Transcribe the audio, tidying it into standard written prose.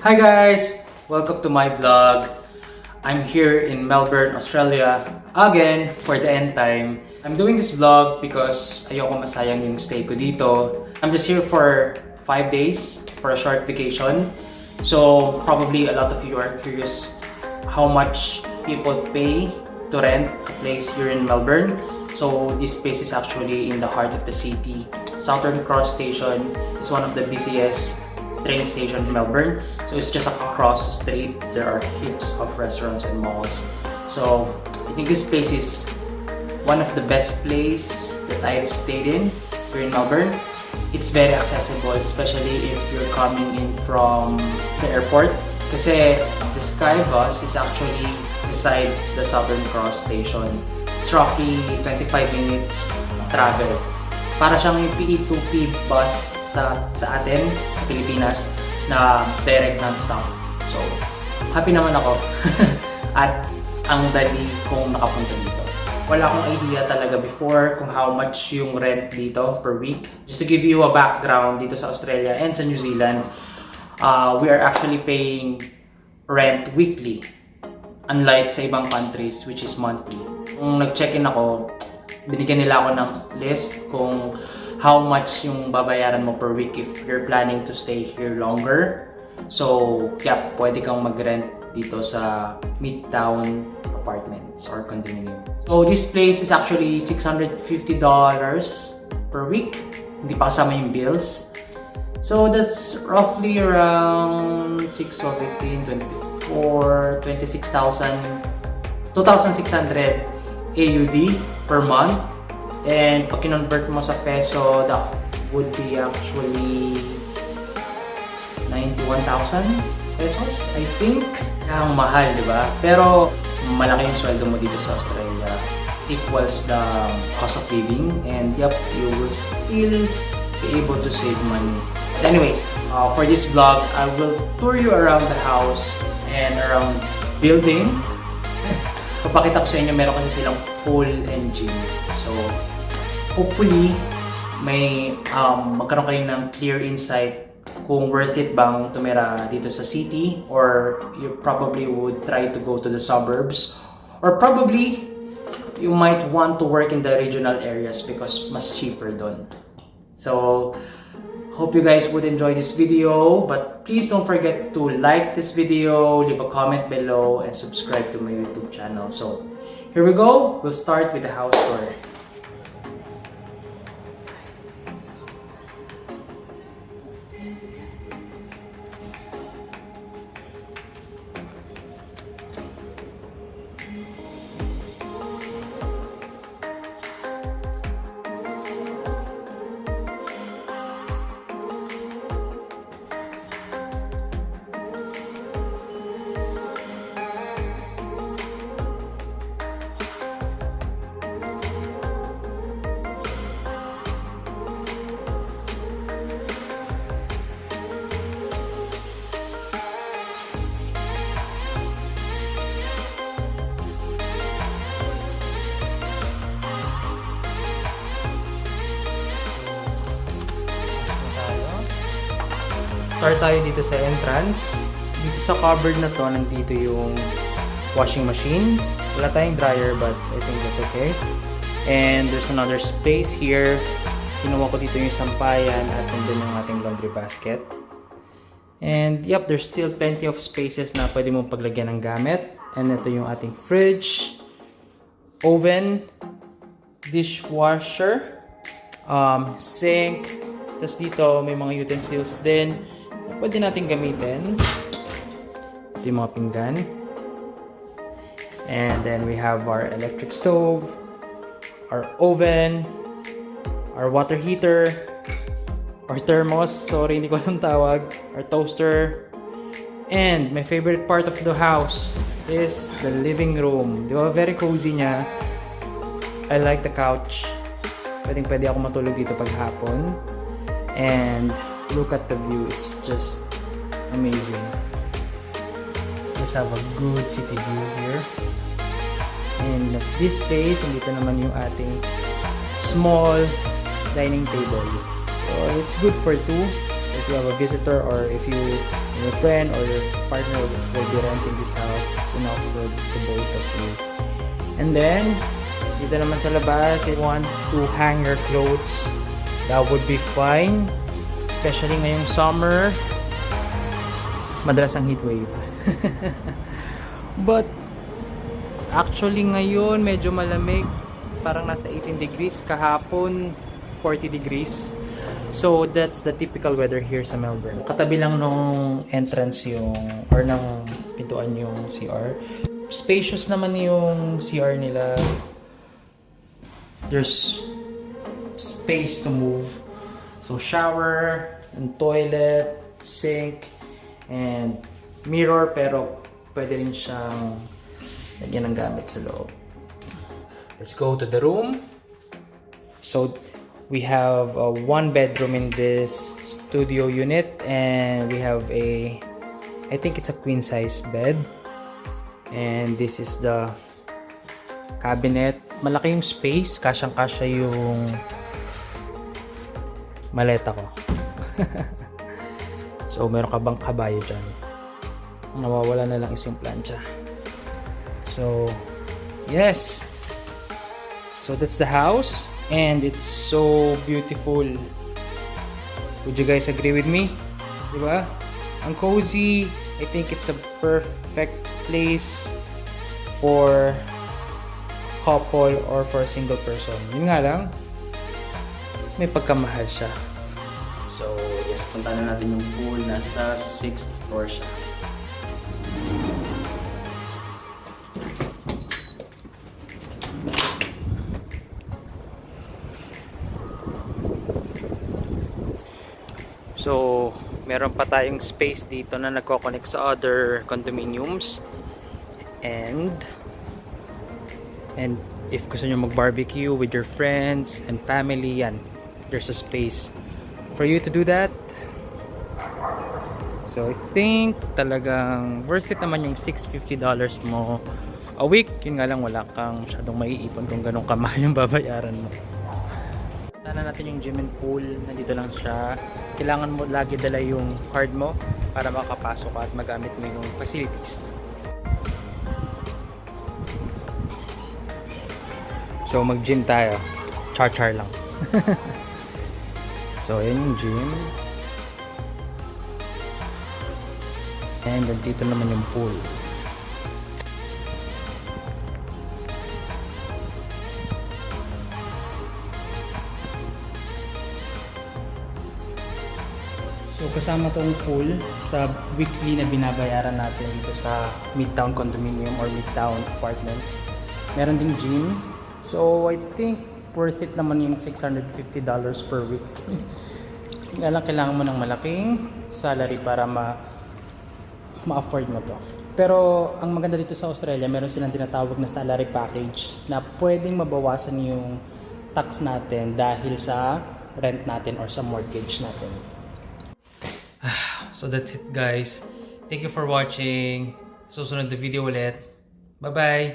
Hi guys! Welcome to my vlog. I'm here in Melbourne, Australia again for the end time. I'm doing this vlog because ayoko masayang yung stay ko dito. I'm just here for 5 days for a short vacation. So probably a lot of you are curious how much people pay to rent a place here in Melbourne. So this place is actually in the heart of the city. Southern Cross Station is one of the busiest train station in Melbourne. So it's just across the street. There are heaps of restaurants and malls. So I think this place is one of the best places that I've stayed in here in Melbourne. It's very accessible, especially if you're coming in from the airport. Kasi the Sky Bus is actually beside the Southern Cross Station. It's roughly 25 minutes travel. Para siyang yung PE2P bus sa atin, sa Pilipinas, na direct non-stop. So, happy naman ako. At ang dali kong nakapunta dito. Wala akong idea talaga before kung how much yung rent dito per week. Just to give you a background dito sa Australia and sa New Zealand, we are actually paying rent weekly. Unlike sa ibang countries, which is monthly. Kung nag-check-in ako, binigyan nila ako ng list kung how much yung babayaran mo per week if you're planning to stay here longer. So, yeah, pwede kang mag-rent dito sa Midtown Apartments or condominium. So, this place is actually $650 per week. Hindi pa kasama yung bills. So, that's roughly around 6, 12, 18, 24, 26,000, 2,600 AUD per month. And pag kinonvert mo sa peso, that would be actually 91,000 pesos, I think. Ang mahal, di ba? Pero malaki yung sweldo mo dito sa Australia. Equals the cost of living. And yep, you will still be able to save money. But anyways, for this vlog, I will tour you around the house and around building. Papakita ko sa inyo, meron kasi silang pool and gym. So, hopefully, may magkaroon kayo ng clear insight kung worth it bang tumira dito sa city, or you probably would try to go to the suburbs, or probably you might want to work in the regional areas because mas cheaper doon. So, hope you guys would enjoy this video, but please don't forget to like this video, leave a comment below, and subscribe to my YouTube channel. So, here we go. We'll start with the house tour. Start tayo dito sa entrance. Dito sa cupboard na to, nandito yung washing machine. Wala tayong dryer, but I think that's okay. And there's another space here. Kinuha ko dito yung sampayan at nandun yung ating laundry basket. And yep, there's still plenty of spaces na pwede mong paglagyan ng gamit. And ito yung ating fridge, oven, dishwasher, sink. Tapos dito may mga utensils din na pwede natin gamitin. Ito yung mga pinggan. And then we have our electric stove, our oven, our water heater, our thermos, sorry hindi ko alam tawag, our toaster. And my favorite part of the house is the living room. Di ba? Very cozy niya. I like the couch. Pwede ako matulog dito pag hapon. And look at the view, it's just amazing. Just have a good city view here. And at this place, dito naman yung ating small dining table. So it's good for two if you have a visitor, or if you Your friend or your partner will be renting this house. It's enough for the both of you. And then, dito naman sa labas, if you want to hang your clothes, that would be fine. Especially ngayong summer, madalas ang heat wave. But, actually ngayon, medyo malamig. Parang nasa 18 degrees. Kahapon, 40 degrees. So, that's the typical weather here sa Melbourne. Katabi lang nung entrance yung, or ng pintuan yung CR. Spacious naman yung CR nila. There's space to move. So, shower, and toilet, sink, and mirror. Pero, pwede rin siyang lagyan ng gamit sa loob. Let's go to the room. So, we have one bedroom in this studio unit, and we have a, I think it's a queen size bed, and this is the cabinet. Malaki yung space, kasyang-kasya yung maleta ko. So meron ka bang kabayo dyan? Nawawala na lang is yung plancha. So yes, so that's the house. And it's so beautiful. Would you guys agree with me? Diba? Ang cozy. I think it's a perfect place for couple or for a single person. Yun nga lang, may pagkamahal siya. So, yes, punta na natin yung pool. Nasa 6th floor siya. So, meron pa tayong space dito na nagko-connect sa other condominiums. And if gusto nyo mag-barbecue with your friends and family, yan, there's a space for you to do that. So, I think talagang worth it naman yung $650 mo a week. Yun nga lang, wala kang masyadong maiipon kung ganun kamahal yung babayaran mo. Punta na natin yung gym and pool. Nandito lang siya. Kailangan mo lagi dala yung card mo para makapasok ka at magamit mo yung facilities. So mag-gym tayo. Char-char lang. So ayan yung gym. And dito naman yung pool. So kasama tong pool sa weekly na binabayaran natin dito sa Midtown Condominium or Midtown Apartment. Meron ding gym. So I think worth it naman yung $650 per week. Nga lang kailangan mo ng malaking salary para ma-afford mo to. Pero ang maganda dito sa Australia, meron silang tinatawag na salary package na pwedeng mabawasan yung tax natin dahil sa rent natin or sa mortgage natin. So that's it guys. Thank you for watching. Susunod na video ulit. Bye bye!